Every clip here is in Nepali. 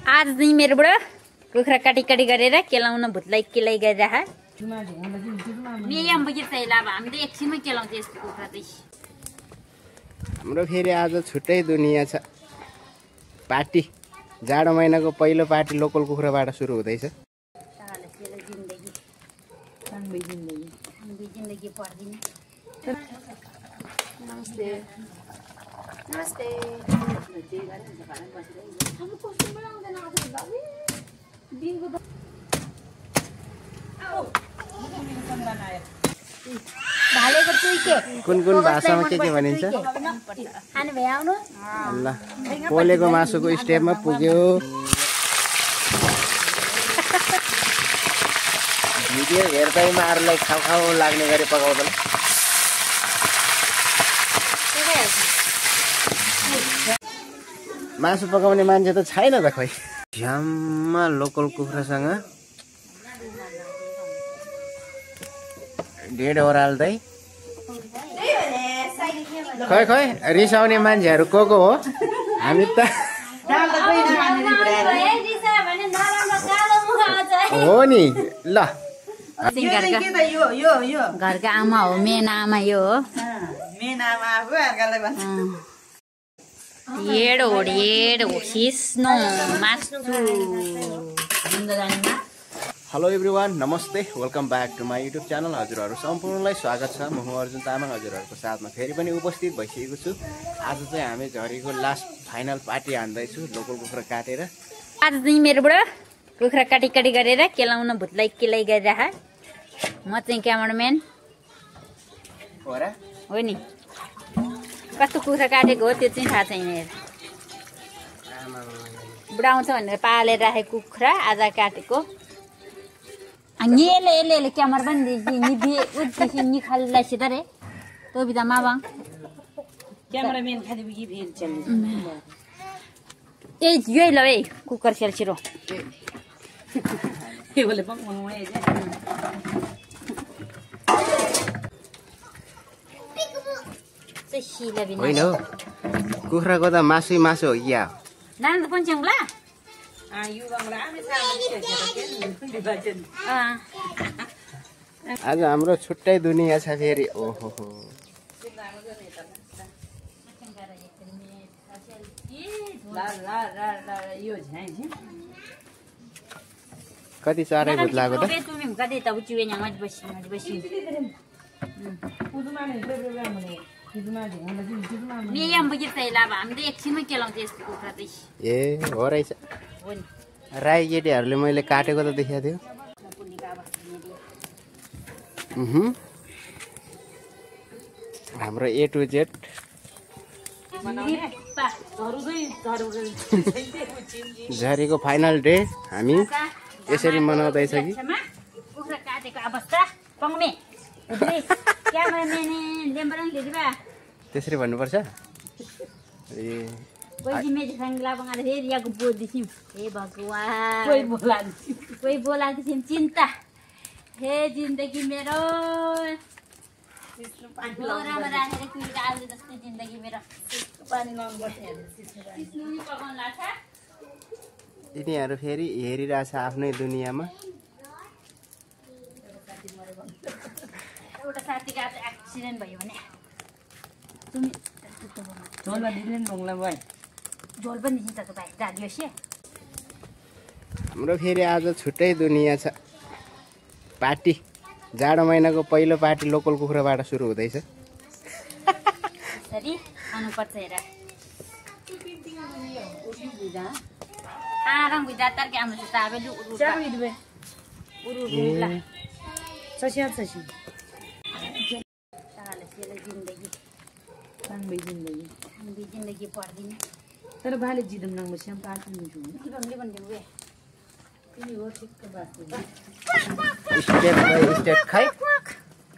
आज चाहिँ मेरोबाट कुखुरा काटी गरेर केलाउन भुतलाई केलाइ गरिरह मेयम बगेर चाहिँ लाभ हामीले एकछिनमै केलाउँछ यस्तो कुखुरा चाहिँ। हाम्रो फेरि आज छुट्टै दुनिया छ। पार्टी जाडो महिनाको पहिलो पार्टी लोकल कुखुराबाट सुरु हुँदैछ। नमस्ते नमस्ते कुन भाषामा के भनिन्छ? ल पोलेको मासुको स्टेपमा पुग्यो। भिडियो हेर्दैमा अरूलाई खाउ खाउ लाग्ने गरी पकाउँदैन। मासु पकाउने मान्छे त छैन त खोइ। झ्याममा लोकल कुखुरासँग ढेड ओराल्दै खै खै रिसाउने मान्छेहरू को हो? हामी त हो नि। ल घरका आमा हो, मेन आमा यो हो। येडो सिस्नो मासु। हेलो एभ्रिवान, नमस्ते, welcome back to my YouTube channel. हजुरहरू सम्पूर्णलाई स्वागत छ। म हुँ अर्जुन तामाङ। हजुरहरूको साथमा फेरि पनि उपस्थित भइसकेको छु। आज चाहिँ हामी झरीको लास्ट फाइनल पार्टी हान्दैछु लोकल कुखुरा काटेर। आज चाहिँ मेरोबाट कुखुरा काटी गरेर केलाउन भुतलाई केलाइ गरिरह म चाहिँ क्यामराम्यान हो नि। कस्तो कुखुरा काटेको हो त्यो चाहिँ थाहा छैन। बुढाउँछ भनेर पालेर राखेको कुखुरा आज काटेको। यसले क्यामेरा पनि निखाल्लाइसित रे तो बिदा माबाङ क्यामेराम्यान खाली बिगी भेल चल्ने ए यही ल ए कुकर सेल छिरो के बोले पकाउनु होइन हौ, कुखुराको त मासु हो क्या? नान त पनि च्याउँला आज हाम्रो छुट्टै दुनिया छ फेरि। ओहो कति चारै भुत लाग्यो त। हामीले एकछिनमै केलाउँछ यस्तो कुखुरा चाहिँ। ए हो रहेछ। राई केटीहरूले मैले काटेको त देखाएको थियो। हाम्रो ए टु जेड झरीको फाइनल डे हामी यसरी मनाउँदैछ कि कुखुरा काटेको अवस्था पङ्मे त्यसरी भन्नुपर्छ। ए कोही बोलाएको थियौँ चिन्ता। हे जिन्दगी मेरो राखेर कुहिएर आलु जस्तै जिन्दगी मेरो। यिनीहरू फेरि हेरिरहेछ आफ्नै दुनियाँमा। एउटा साथीको आज एक्सिडेन्ट भयो भने झोल पनि दिन्छ त भाइ जादियोस्। हाम्रो फेरि आज छुट्टै दुनिया छ। पार्टी जाडो महिनाको पहिलो पार्टी लोकल कुखुराबाट सुरु हुँदैछ। खानुपर्छ हेर आराम बुझा तर्के आउनु छ ताबेलु जिन्दगी पर्दैन तर भाले जिदम नंग Shyam party step by step खै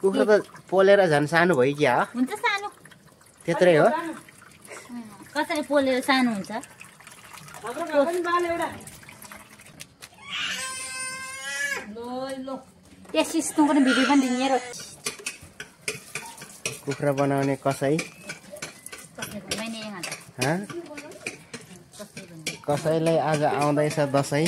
कुखुरा त पोलेर झन् सानो भयो क्या? हुन्छ सानो त्यत्रै हो। कसरी पोलेर सानो हुन्छ? त्यस सिस्नुको पनि भिडियो पनि दिने र कुखुरा बनाउने कसै कसैलाई आज आउँदैछ दसैँ।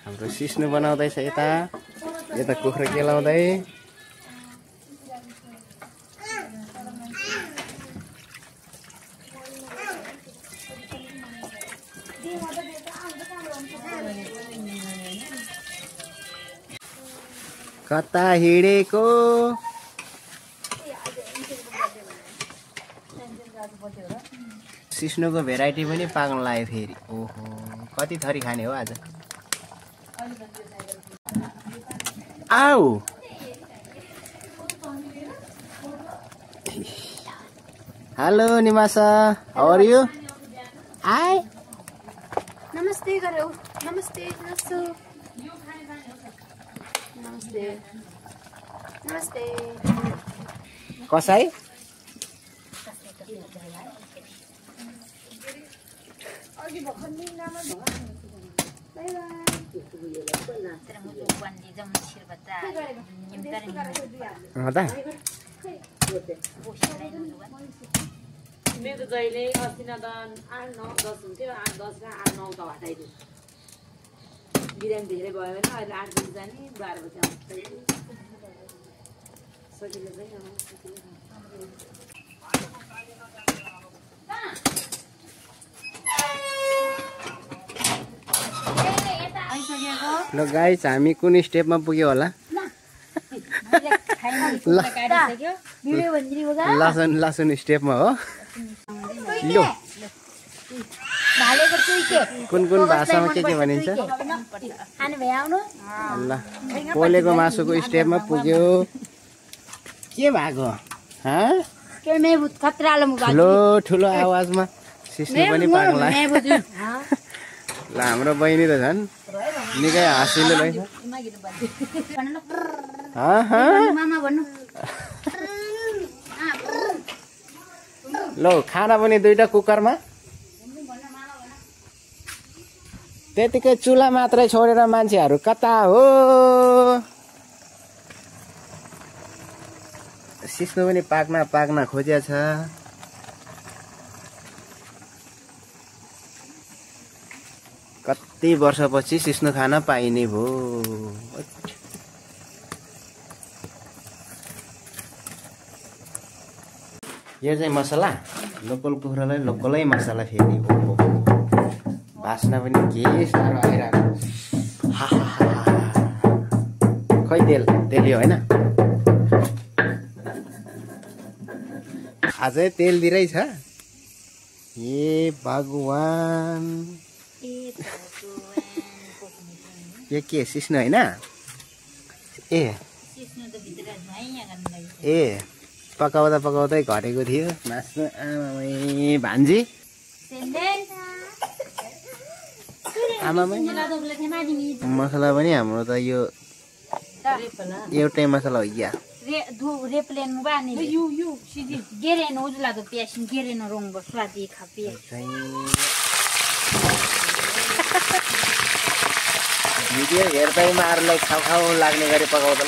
हाम्रो सिस्नु बनाउँदैछ यता कुखुरा केलाउँदै। कता हिँडेको सिस्नुको भेराइटी पनि पाक्न लाग्यो फेरि। ओहो कति थरी खाने हो आज। आऊ हेलो निमासा, हाउ आर यू? हाय नमस्ते गरे नमस्ते नमस्ते नमस्ते नमस्ते कसै मेरो त जहिले अस्ति न त 8 9 10 हुन्थ्यो 8 10 र 8 9 त हटाइदियो। बिरामी धेरै भयो भने अहिले 8 बजी जाने 12 बजी आउँछ। सजिलो चाहिँ ल गाइस हामी कुन स्टेपमा पुग्यो होला? लासन स्टेपमा हो। लो कुन भाषामा के भनिन्छ? ल पोलेको मासुको स्टेपमा पुग्यो। के भएको? ठुलो आवाजमा सिस्नु पनि पाक्ला। ल हाम्रो बहिनी त झन् निकै हाँसिलो रहेछ। लो खाना पनि दुईटा कुकरमा, त्यतिकै चुला मात्रै छोडेर मान्छेहरू कता हो? सिस्नु पनि पाक्न खोजेको छ। कति वर्षपछि सिस्नु खान पाइने भो। यो चाहिँ मसला, लोकल कुखुरालाई लोकलै मसला फेरि। ओहो बास्ना पनि के साह्रो आइरहेको। खै तेल होइन, अझै तेल दिँदै छ। ए भगवान, यो के सिस्नु होइन? ए पकाउँदै घटेको थियो मासु। आमामै भान्जी, आमामै मसला पनि हाम्रो त यो एउटै मसला हो क्या? भिडियो हेर्दैमा अरूलाई खाउ लाग्ने गरी पकाउँदा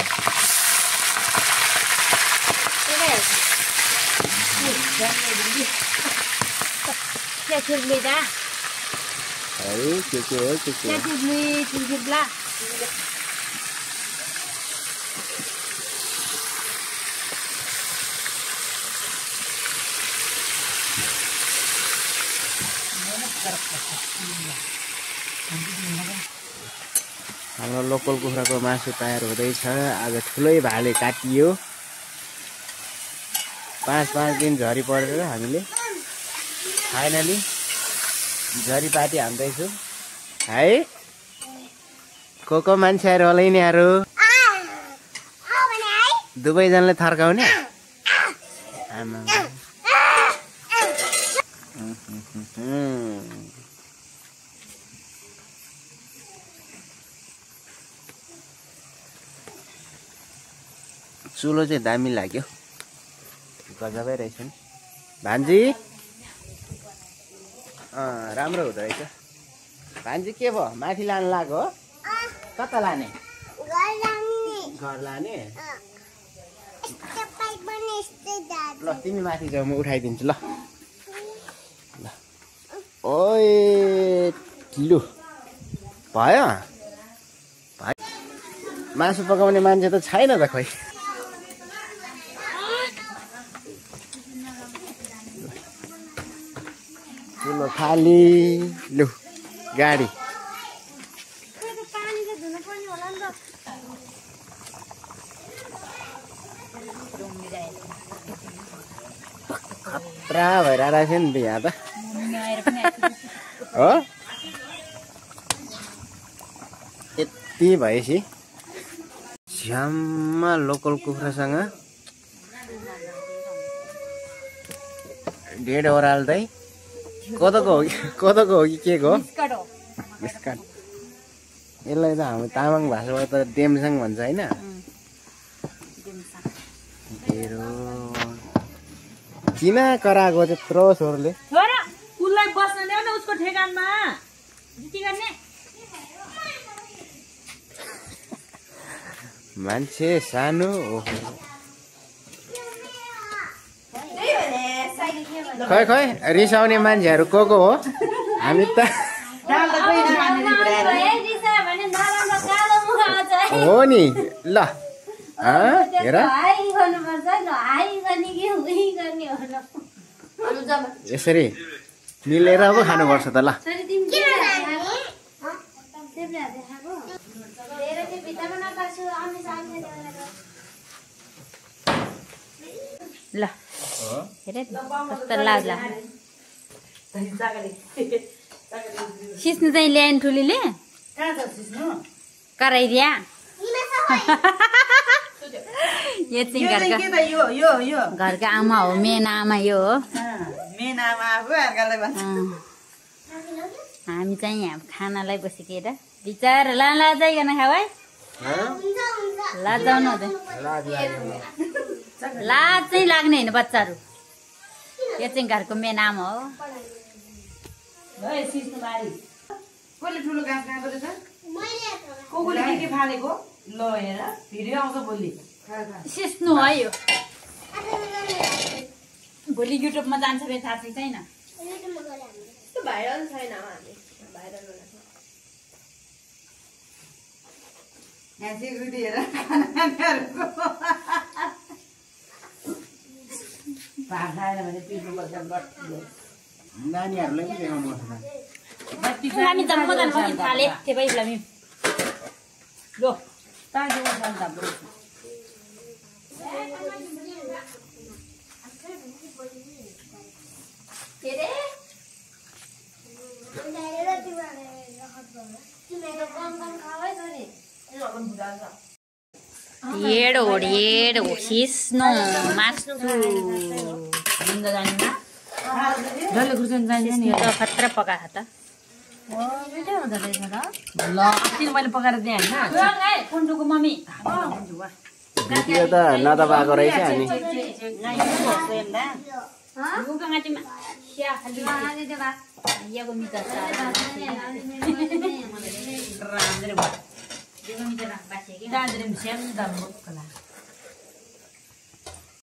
हाम्रो लोकल कुखुराको मासु तयार हुँदैछ। आज ठुलै भाले काटियो। 5 दिन झरी परेर हामीले फाइनली झरीपाती हान्दैछु है। को मान्छेहरू होला यिनीहरू दुवैजनाले थर्काउने। चुलो चाहिँ दामी लाग्यो, गजबै रहेछ नि भान्जी। राम्रो हुँदो रहेछ। भान्जी के भयो माथि लानु लाग्यो हो? कता लाने? घर लाने? ल तिमी माथि जाऊ म उठाइदिन्छु ल। ओए लु भयो मासु पकाउने मान्छे त छैन त खोइ। ठुलो थाली लु गाडी खतरा भइरहेको थियो नि त यहाँ त हो। यति भएपछि झ्याममा लोकल कुखुरासँग ढेड ओह्राल्दै कोदोको हो कि के को मिस्कट। यसलाई त हाम्रो तामाङ भाषाबाट त डेमसाङ भन्छ होइन। किन कराएको त्यत्रो स्वरले? उसलाई बस्न ल्याउ न उसको ठेगानमा। मान्छे सानो खै खै रिसाउने मान्छेहरू को हो? हामी त हो नि। ल हेर यसरी मिलेर पो खानुपर्छ त। ल ल हेर कस्तो लाग्ला। सिस्नु चाहिँ ल्याएन ठुलीले कराइदिया। यो चाहिँ घरको आमा हो, मेन आमा यो हो। हामी चाहिँ यहाँ खानालाई बसेर बिचार लाजाइकन खाऊ है। लाजाउनु हुँदैन, लाज चाहिँ लाग्ने होइन बच्चाहरू। यो चाहिँ घरको मेन आमा हो। कसले ठुलो घाँस खाएको रहेछ? कोले के फालेको? ल हेर भिडियो आउँछ भोलि। सिस्नु है यो। भोलि युट्युबमा जान्छ फेरि थाहा छैन। भाइरल छैन हामी भाइरल नानीहरूलाई पनि देखाउनु पर्छ। हामी जम्मा जानु पनि थाले त्यो भइ हामी लो ఏడు సిస్ను మాస్టు डल्ले खुर्सानी चाहिन्छ नि। त खतरा पकाएको त मिठो हुँदो रहेछ त। ल अस्ति मैले पकाएर दिएँ होइन। कुन्डुको मम्मी भिडियो त नदबाएको रहेछ अनि। राम्रै भयो।